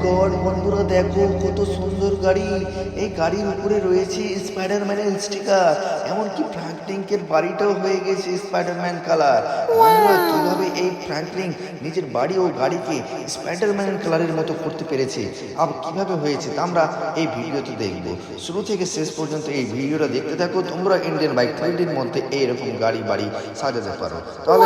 God বন্ধুরা, দেখো কত সুন্দর গাড়ি। এই গাড়ির উপরে রয়েছে স্পাইডারম্যানের স্টিকার, এমনকি ফ্র্যাঙ্কলিনের বাড়িটাও হয়ে গেছে স্পাইডারম্যান কালার। বন্ধুরা, কিভাবে এই ফ্র্যাঙ্কলিন নিজের বাড়ি ও গাড়িকে স্পাইডারম্যান কালারের মতো করতে পেরেছে, আর কিভাবে হয়েছে তা আমরা এই ভিডিওতে দেখব। শুরু থেকে শেষ পর্যন্ত এই ভিডিওটা দেখতে থাকো। তোমরা ইন্ডিয়ান বাইক 3Dর মধ্যে এইরকম গাড়ি বাড়ি সাজাতে পারো। তাহলে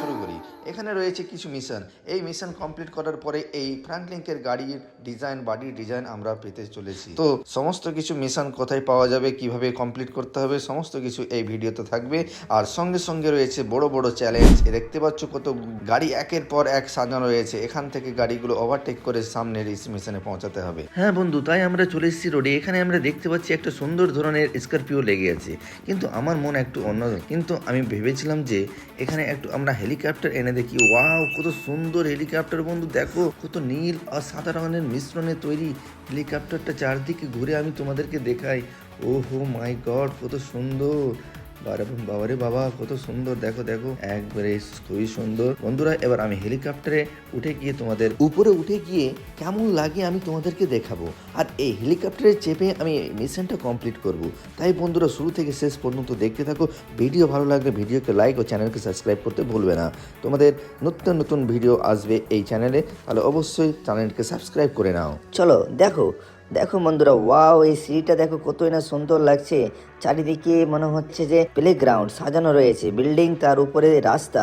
শুরু করি। এখানে রয়েছে কিছু মিশন। এই মিশন কমপ্লিট করার পরে এই ফ্র্যাঙ্কলিনের গাড়ির ডিজাইন, বাড়ির ডিজাইন আমরা পেতে চলেছি। তো সমস্ত কিছু মিশন কোথায় পাওয়া যাবে, কিভাবে কমপ্লিট করতে হবে, সমস্ত কিছু এই ভিডিওতে থাকবে। আর সঙ্গে সঙ্গে রয়েছে বড় বড় চ্যালেঞ্জ। দেখতে পাচ্ছ কত গাড়ি একের পর এক সাজানো রয়েছে। এখান থেকে গাড়িগুলো ওভারটেক করে সামনের মিশনে পৌঁছাতে হবে। হ্যাঁ বন্ধু, তাই আমরা চলে এসেছি রোডে। এখানে আমরা দেখতে পাচ্ছি একটা সুন্দর ধরনের স্করপিও লেগে আছে, কিন্তু আমার মন একটু অন্য। কিন্তু আমি ভেবেছিলাম যে এখানে একটু আমরা হেলিকপ্টার এনে দেখি। ওয়াও, কত সুন্দর হেলিকপ্টার বন্ধু, দেখো কত নীল আর সাদা রঙের মিশ্রণে তৈরি হেলিকপ্টারটা। চারদিকে ঘুরে আমি তোমাদেরকে দেখাই। ওহো মাই গড, কত সুন্দর। বাবারে বাবা, কত সুন্দর। দেখো দেখো, একবারে খুবই সুন্দর বন্ধুরা। এবার আমি হেলিকপ্টারে উঠে গিয়ে তোমাদের উপরে উঠে গিয়ে কেমন লাগে আমি তোমাদেরকে দেখাবো। আর এই হেলিকপ্টারে চেপে আমি মিশনটা কমপ্লিট করব। তাই বন্ধুরা, শুরু থেকে শেষ পর্যন্ত দেখতে থাকো। ভিডিও ভালো লাগলে ভিডিওকে লাইক ও চ্যানেলকে সাবস্ক্রাইব করতে ভুলবে না। তোমাদের নতুন নতুন ভিডিও আসবে এই চ্যানেলে, তাহলে অবশ্যই চ্যানেলকে সাবস্ক্রাইব করে নাও। চলো দেখো দেখো বন্ধুরা, ওয়াও, এই সিঁড়িটা দেখো কতই না সুন্দর লাগছে। চারিদিকে মনে হচ্ছে যে প্লেগ্রাউন্ড সাজানো রয়েছে, বিল্ডিং, তার উপরে রাস্তা,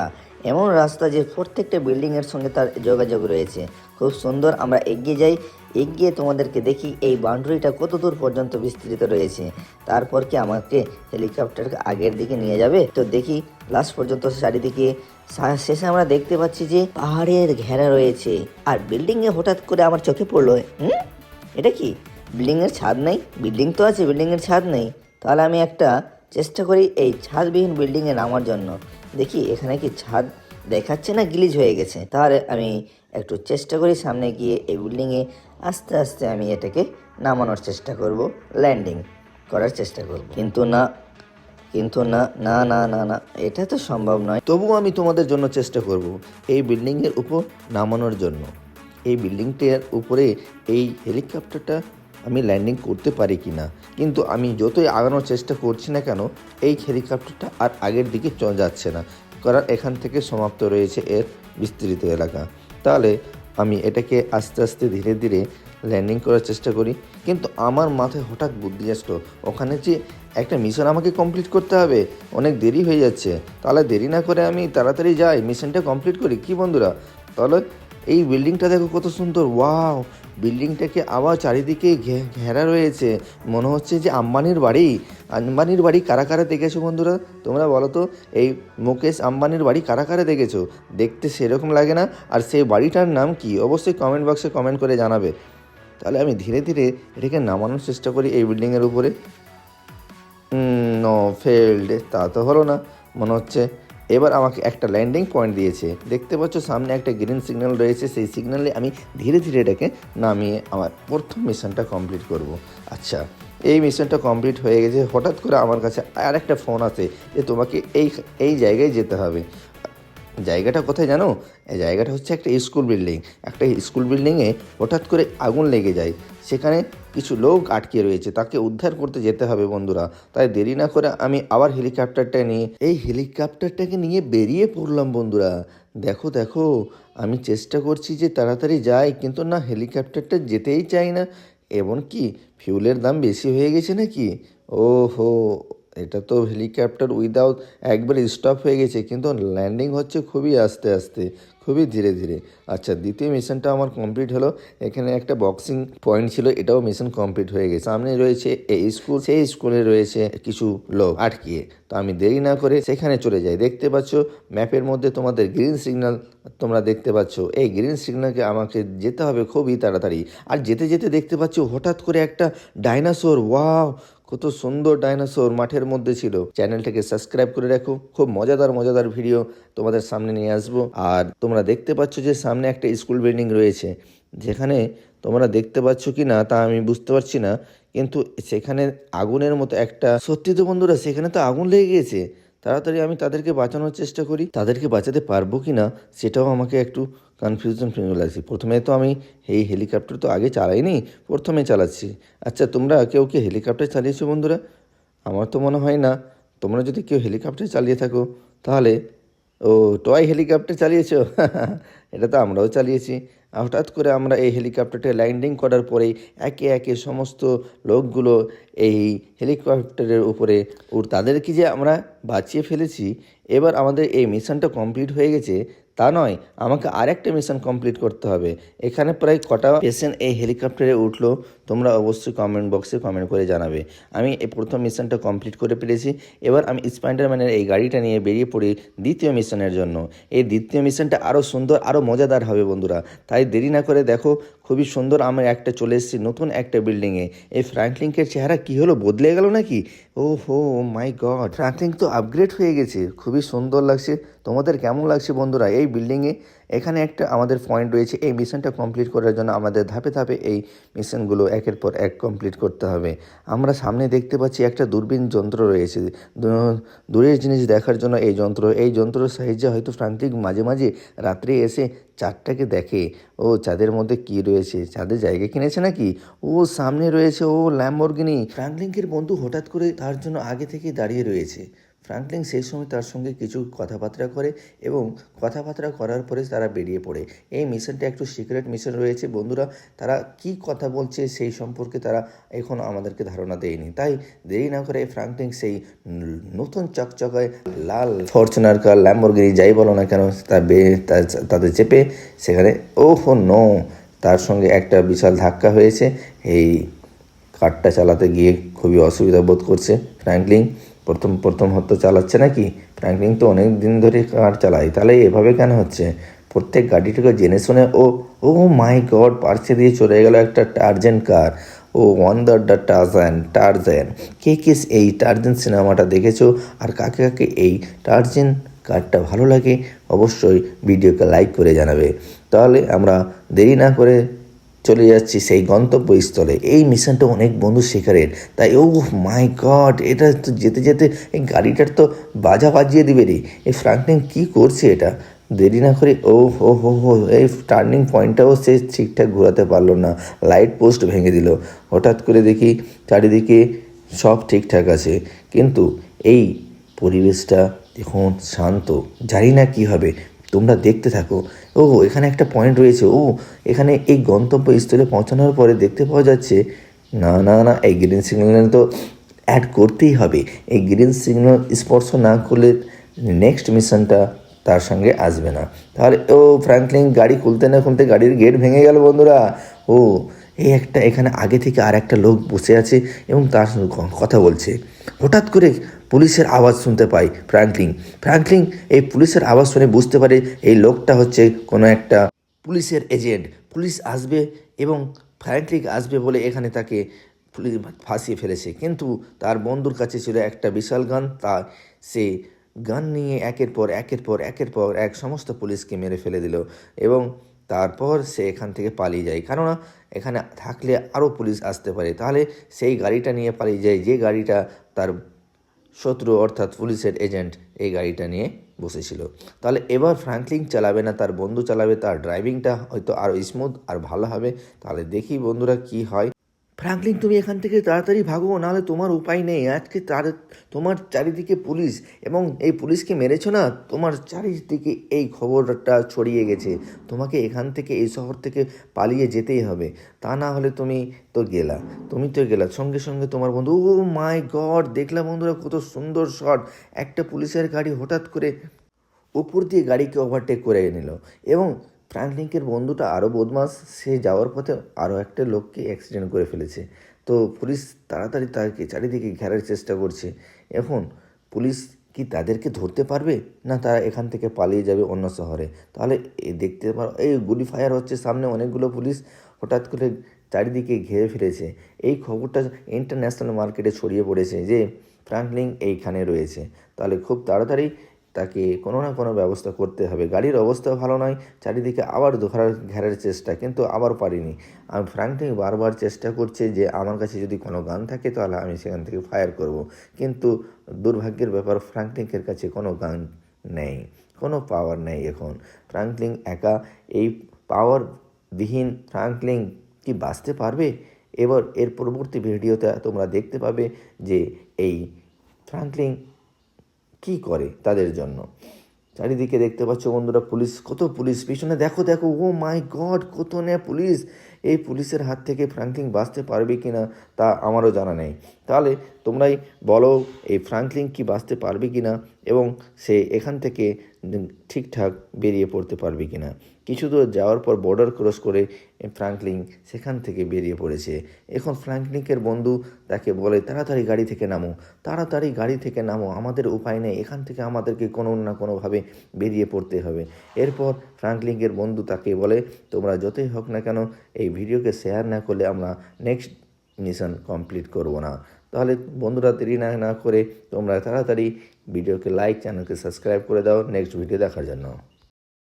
এমন রাস্তা যে প্রত্যেকটা বিল্ডিং এর সঙ্গে তার যোগাযোগ রয়েছে। খুব সুন্দর। আমরা এগিয়ে যাই, এগিয়ে তোমাদেরকে দেখি এই বাউন্ডারিটা কত দূর পর্যন্ত বিস্তৃত রয়েছে। তারপর কি আমাকে হেলিকপ্টারকে আগের দিকে নিয়ে যাবে? তো দেখি লাস্ট পর্যন্ত। চারিদিকে শেষে আমরা দেখতে পাচ্ছি যে পাহাড়ের ঘেরা রয়েছে। আর বিল্ডিং এ হঠাৎ করে আমার চোখে পড়লো, এটা কি বিল্ডিং এর ছাদ নেই? বিল্ডিং তো আছে, বিল্ডিং এর ছাদ নেই। তাহলে আমি একটা চেষ্টা করি এই ছাদবিহীন বিল্ডিং এ নামার জন্য। দেখি এখানে কি ছাদ দেখাচ্ছে না গ্লিচ হয়ে গেছে। তাহলে আমি একটু চেষ্টা করি সামনে গিয়ে এই বিল্ডিং এ আস্তে আস্তে আমি এটাকে নামানোর চেষ্টা করব, ল্যান্ডিং করার চেষ্টা করব। কিন্তু না, না না না না না, এটা তো সম্ভব নয়। তবুও আমি তোমাদের জন্য চেষ্টা করব এই বিল্ডিংয়ের উপর নামানোর জন্য। এই বিল্ডিংটার উপরে এই হেলিকপ্টারটা আমি ল্যান্ডিং করতে পারি কি না। কিন্তু আমি যতই আগানোর চেষ্টা করছি না কেন, এই হেলিকপ্টারটা আর আগের দিকে যাচ্ছে না, কারণ এখান থেকে সমাপ্ত রয়েছে এর বিস্তৃত এলাকা। তাহলে আমি এটাকে আস্তে আস্তে ধীরে ধীরে ল্যান্ডিং করার চেষ্টা করি। কিন্তু আমার মাথায় হঠাৎ বুদ্ধি আসলো, ওখানে যে একটা মিশন আমাকে কমপ্লিট করতে হবে, অনেক দেরি হয়ে যাচ্ছে। তাহলে দেরি না করে আমি তাড়াতাড়ি যাই, মিশনটা কমপ্লিট করি, কি বন্ধুরা? তাহলে এই বিল্ডিংটা দেখো কত সুন্দর। ওয়াও, বিল্ডিংটাকে আবার চারিদিকে ঘেরা রয়েছে, মনে হচ্ছে যে আম্বানির বাড়ি। আম্বানির বাড়ি কারা কারা দেখেছো বন্ধুরা? তোমরা বলো তো, এই মুকেশ আম্বানির বাড়ি কারা কারা দেখেছো? দেখতে সেরকম লাগে না? আর সেই বাড়িটার নাম কি? অবশ্যই কমেন্ট বক্সে কমেন্ট করে জানাবে। তাহলে আমি ধীরে ধীরে এটাকে নামানোর চেষ্টা করি এই বিল্ডিংয়ের উপরে। No, failed. তা তো হলো না মনে হচ্ছে। এবার আমাকে একটা ল্যান্ডিং পয়েন্ট দিয়েছে, দেখতে পাচ্ছ সামনে একটা গ্রিন সিগন্যাল রয়েছে। সেই সিগন্যালে আমি ধীরে ধীরে এটাকে নামিয়ে আমার প্রথম মিশনটা কমপ্লিট করব। আচ্ছা, এই মিশনটা কমপ্লিট হয়ে গেছে। হঠাৎ করে আমার কাছে আর একটা ফোন আসে যে তোমাকে এই জায়গায় যেতে হবে। জায়গাটা কোথায় জানো? এই জায়গাটা হচ্ছে একটা স্কুল বিল্ডিং। একটা স্কুল বিল্ডিংয়ে হঠাৎ করে আগুন লেগে যায়। সেখানে কিছু লোক আটকে রয়েছে, তাকে উদ্ধার করতে যেতে হবে বন্ধুরা। তাই দেরি না করে আমি আবার হেলিকপ্টারটাকে নিয়ে বেরিয়ে পড়লাম বন্ধুরা। দেখো দেখো, আমি চেষ্টা করছি যে তাড়াতাড়ি যাই, কিন্তু না, হেলিকপ্টারটা যেতেই চাই না। এমনকি ফিউলের দাম বেশি হয়ে গেছে নাকি? ওহো, এটা তো হেলিকপ্টার উইদাউট একবার স্টপ হয়ে গেছে, কিন্তু ল্যান্ডিং হচ্ছে খুবই আস্তে আস্তে, খুবই ধীরে ধীরে। আচ্ছা, দ্বিতীয় মিশনটা আমার কমপ্লিট হলো। এখানে একটা বক্সিং পয়েন্ট ছিল, এটাও মিশন কমপ্লিট হয়ে গেছে। সামনে রয়েছে এই স্কুল, সেই স্কুলে রয়েছে কিছু লোক আটকিয়ে। তো আমি দেরি না করে সেখানে চলে যাই। দেখতে পাচ্ছ ম্যাপের মধ্যে তোমাদের গ্রিন সিগন্যাল তোমরা দেখতে পাচ্ছ। এই গ্রিন সিগন্যালকে আমাকে যেতে হবে খুবই তাড়াতাড়ি। আর যেতে যেতে দেখতে পাচ্ছ হঠাৎ করে একটা ডাইনোসর। ওয়াও, কত সুন্দর ডাইনোসর মাঠের মধ্যে ছিল। চ্যানেলটাকে সাবস্ক্রাইব করে রাখো, খুব মজাদার মজাদার ভিডিও তোমাদের সামনে নিয়ে আসবো। আর তোমরা দেখতে পাচ্ছ যে সামনে একটা স্কুল বিল্ডিং রয়েছে, যেখানে তোমরা দেখতে পাচ্ছ কি না তা আমি বুঝতে পারছি না, কিন্তু সেখানে আগুনের মতো একটা, সত্যি তো বন্ধুরা সেখানে তো আগুন লেগে গেছে। তাড়াতাড়ি আমি তাদেরকে বাঁচানোর চেষ্টা করি। তাদেরকে বাঁচাতে পারবো কি না সেটাও আমাকে একটু কনফিউশন ফিল লাগছে। প্রথমে তো আমি এই হেলিকপ্টার তো আগে চালাইনি, প্রথমে চালাচ্ছি। আচ্ছা, তোমরা কেউ কি হেলিকপ্টার চালিয়েছো বন্ধুরা? আমার তো মনে হয় না। তোমরা যদি কেউ হেলিকপ্টার চালিয়ে থাকো তাহলে ও টয় হেলিকপ্টার চালিয়েছো এটা তো আমরাও চালিয়েছি। হঠাৎ করে আমরা এই হেলিকপ্টারটা ল্যান্ডিং করার পরেই একে একে সমস্ত লোকগুলো এই হেলিকপ্টারের উপরে তাদেরকে যে আমরা বাঁচিয়ে ফেলেছি। এবার আমাদের এই মিশনটা কমপ্লিট হয়ে গেছে তা নয়, আমাকে আরেকটা মিশন কমপ্লিট করতে হবে। এখানে প্রায় কটা পেশেন্ট এই হেলিকপ্টারে উঠলো তোমরা অবশ্যই কমেন্ট বক্সে কমেন্ট করে জানাবে। আমি এই প্রথম মিশনটা কমপ্লিট করে পেরেছি। এবার আমি স্পাইডারম্যানের এই গাড়িটা নিয়ে বেরিয়ে পড়ি দ্বিতীয় মিশনের জন্য। এই দ্বিতীয় মিশনটা আরও সুন্দর, আরও মজাদার হবে বন্ধুরা। তাই দেরি না করে দেখো, খুবই সুন্দর আমরা একটা চলে এসেছি নতুন একটা বিল্ডিংয়ে। এই ফ্র্যাঙ্কলিনকের চেহারা কি হলো, বদলে গেল নাকি? ও হো মাই গড, ফ্র্যাঙ্কলিন তো আপগ্রেড হয়ে গেছে, খুবই সুন্দর লাগছে। তোমাদের কেমন লাগছে বন্ধুরা এই বিল্ডিংয়ে? এখানে একটা আমাদের পয়েন্ট রয়েছে, এই মিশনটা কমপ্লিট করার জন্য আমাদের ধাপে ধাপে এই মিশনগুলো একের পর এক কমপ্লিট করতে হবে। আমরা সামনে দেখতে পাচ্ছি একটা দূরবীন যন্ত্র রয়েছে, দূরের জিনিস দেখার জন্য এই যন্ত্রের সাহায্যে হয়তো ফ্র্যাঙ্কলিন মাঝে মাঝে রাত্রে এসে চাঁদটাকে দেখে। ও চাঁদের মধ্যে কি রয়েছে, চাঁদের জায়গা কিনেছে নাকি? ও সামনে রয়েছে ও ল্যাম্বরগিনি। ফ্র্যাঙ্কলিনের বন্ধু হঠাৎ করে তার জন্য আগে থেকে দাঁড়িয়ে রয়েছে। ফ্র্যাঙ্কলিন সেই সময় তার সঙ্গে কিছু কথাবার্তা করে এবং কথাবার্তা করার পরে তারা বেরিয়ে পড়ে। এই মিশনটা একটু সিক্রেট মিশন রয়েছে বন্ধুরা। তারা কি কথা বলছে সেই সম্পর্কে তারা এখনও আমাদেরকে ধারণা দেয়নি। তাই দেরি না করে ফ্র্যাঙ্কলিন সেই নতুন চকচকায় লাল ফরচুনার কার ল্যাম্বরগিনি যাই বলো না কেন তাদের চেপে সেখানে ওহো নো, তার সঙ্গে একটা বিশাল ধাক্কা হয়েছে। এই কারটা চালাতে গিয়ে খুবই অসুবিধা বোধ করছে ফ্র্যাঙ্কলিন। প্রথম হয়তো চালাচ্ছে নাকি? ফ্র্যাঙ্কলিন তো অনেক দিন ধরে কার চালায়, তাহলে এভাবে কেন হচ্ছে? প্রত্যেক গাড়িটাকে জেনে শুনে ও ও মাই গড, পার্সে দিয়ে চলে গেল একটা টার্জেন কার। ও ওয়ান্ডার দ্য টার্জেন। কে এই টার্জেন সিনেমাটা দেখেছো আর কাকে কাকে এই টার্জেন কারটা ভালো লাগে অবশ্যই ভিডিওকে লাইক করে জানাবে। তাহলে আমরা দেরি না করে চলে যাচ্ছি সেই গন্তব্যস্থলে। এই মিশনটা অনেক বন্ধু শেখারের, তাই ও মাই গড, এটা তো যেতে যেতে এই গাড়িটার তো বাজা বাজিয়ে দিবে রে। এই ফ্র্যাঙ্কলিন কী করছে এটা? দেরি না করে ও হো হো হো, এই টার্নিং পয়েন্টটাও সে ঠিকঠাক ঘোরাতে পারলো না, লাইট পোস্ট ভেঙে দিল। হঠাৎ করে দেখি চারিদিকে সব ঠিকঠাক আছে, কিন্তু এই পরিবেশটা এখন শান্ত, জানি না কী হবে। তোমরা দেখতে থাকো। ও এখানে একটা পয়েন্ট রয়েছে। ও এখানে এই গন্তব্যস্থলে পৌঁছানোর পরে দেখতে পাওয়া যাচ্ছে না এই গ্রিন সিগন্যাল তো অ্যাড করতেই হবে। এই গ্রিন সিগন্যাল স্পর্শ না করলে নেক্সট মিশনটা তার সঙ্গে আসবে না। তাহলে ও ফ্র্যাঙ্কলিন গাড়ি খুলতে না খুলতে গাড়ির গেট ভেঙে গেল বন্ধুরা। ও এখানে আগে থেকে আর একটা লোক বসে আছে এবং তার সঙ্গে কথা বলছে। হঠাৎ করে পুলিশের আওয়াজ শুনতে পাই ফ্র্যাঙ্কলিন এই পুলিশের আওয়াজ শুনে বুঝতে পারে এই লোকটা হচ্ছে কোনো একটা পুলিশের এজেন্ট। পুলিশ আসবে এবং ফ্র্যাঙ্কলিন আসবে বলে এখানে তাকে পুলিশ ফাঁসিয়ে ফেলেছে, কিন্তু তার বন্ধুর কাছে ছিল একটা বিশাল গান। তা সে গান নিয়ে একের পর এক সমস্ত পুলিশকে মেরে ফেলে দিল এবং তারপর সে এখান থেকে পালিয়ে যায়। কেননা এখানে থাকলে আরও পুলিশ আসতে পারে। তাহলে সেই গাড়িটা নিয়ে পালিয়ে যায়, যে গাড়িটা তার শত্রু অর্থাৎ পুলিশের এজেন্ট এই গাড়িটা নিয়ে বসেছিল। তাহলে এবার ফ্র্যাঙ্কলিন চালাবে না, তার বন্ধু চালাবে। তার ড্রাইভিংটা হয়তো আরও স্মুথ আর ভালো হবে। তাহলে দেখি বন্ধুরা কি হয়। ফ্র্যাঙ্কলিন তুমি এখান থেকে তাড়াতাড়ি ভাগো, নাহলে তোমার উপায় নেই। আজকে তোমার চারিদিকে পুলিশ, এবং এই পুলিশকে মেরেছো না, তোমার চারিদিকে এই খবরটা ছড়িয়ে গেছে। তোমাকে এখান থেকে এই শহর থেকে পালিয়ে যেতেই হবে, তা না হলে তুমি তো গেলা সঙ্গে সঙ্গে তোমার বন্ধু। ও মাই গড, দেখলাম বন্ধুরা কত সুন্দর শট। একটা পুলিশের গাড়ি হঠাৎ করে উপর দিয়ে গাড়িকে ওভারটেক করে নিল এবং ফ্র্যাঙ্কলিনের বন্ধুটা আরও বদমাস, সে যাওয়ার পথে আরও একটা লোককে অ্যাক্সিডেন্ট করে ফেলেছে। তো পুলিশ তাড়াতাড়ি তাকে চারিদিকে ঘেরার চেষ্টা করছে। এখন পুলিশ কি তাদেরকে ধরতে পারবে, না তারা এখান থেকে পালিয়ে যাবে অন্য শহরে? তাহলে দেখতে পারো এই গুলি ফায়ার হচ্ছে সামনে, অনেকগুলো পুলিশ হঠাৎ করে চারিদিকে ঘিরে ফেলেছে। এই খবরটা ইন্টারন্যাশনাল মার্কেটে ছড়িয়ে পড়েছে যে ফ্র্যাঙ্কলিন এইখানে রয়েছে। তাহলে খুব তাড়াতাড়ি তাকে কোনো না কোনো ব্যবস্থা করতে হবে। গাড়ির অবস্থা ভালো নয়, চারিদিকে আবার ঘেরার চেষ্টা, কিন্তু আবার পারিনি। আমি ফ্র্যাঙ্কলিন বারবার চেষ্টা করছে যে আমার কাছে যদি কোনো গান থাকে তাহলে আমি সেখান থেকে ফায়ার করব, কিন্তু দুর্ভাগ্যের ব্যাপার ফ্র্যাঙ্কলিনের কাছে কোনো গান নেই, কোনো পাওয়ার নেই। এখন ফ্র্যাঙ্কলিন একা, এই পাওয়ারবিহীন ফ্র্যাঙ্কলিন কি বাঁচতে পারবে? এবার এর পরবর্তী ভিডিওতে তোমরা দেখতে পাবে যে এই ফ্র্যাঙ্কলিন কি করে তাদের জন্য। চারিদিকে দেখতে পাচ্ছ বন্ধুরা পুলিশ, কত পুলিশ, পিছনে দেখো দেখো, ও মাই গড, কত না পুলিশ। এই পুলিশের হাত থেকে ফ্র্যাঙ্কলিন বাঁচতে পারবে কি না তা আমারও জানা নেই। তাহলে তোমরাই বলো এই ফ্র্যাঙ্কলিন কি বাঁচতে পারবে কি না, এবং সে এখান থেকে ঠিকঠাক বেরিয়ে পড়তে পারবে কি না। কিছু দূর যাওয়ার পর বর্ডার ক্রস করে ফ্র্যাঙ্কলিন সেখান থেকে বেরিয়ে পড়েছে। এখন ফ্র্যাঙ্কলিনের বন্ধু তাকে বলে, তাড়াতাড়ি গাড়ি থেকে নামো, তাড়াতাড়ি গাড়ি থেকে নামো, আমাদের উপায় নেই, এখান থেকে আমাদেরকে কোনো না কোনোভাবে বেরিয়ে পড়তে হবে। এরপর ফ্র্যাঙ্কলিনের বন্ধু তাকে বলে, তোমরা যতই হোক না কেন এই ভিডিওকে শেয়ার না করলে আমরা নেক্সট মিশন কমপ্লিট করব না। তাহলে বন্ধুরা দেরি না করে তোমরা তাড়াতাড়ি ভিডিওকে লাইক, চ্যানেলকে সাবস্ক্রাইব করে দাও নেক্সট ভিডিও দেখার জন্য।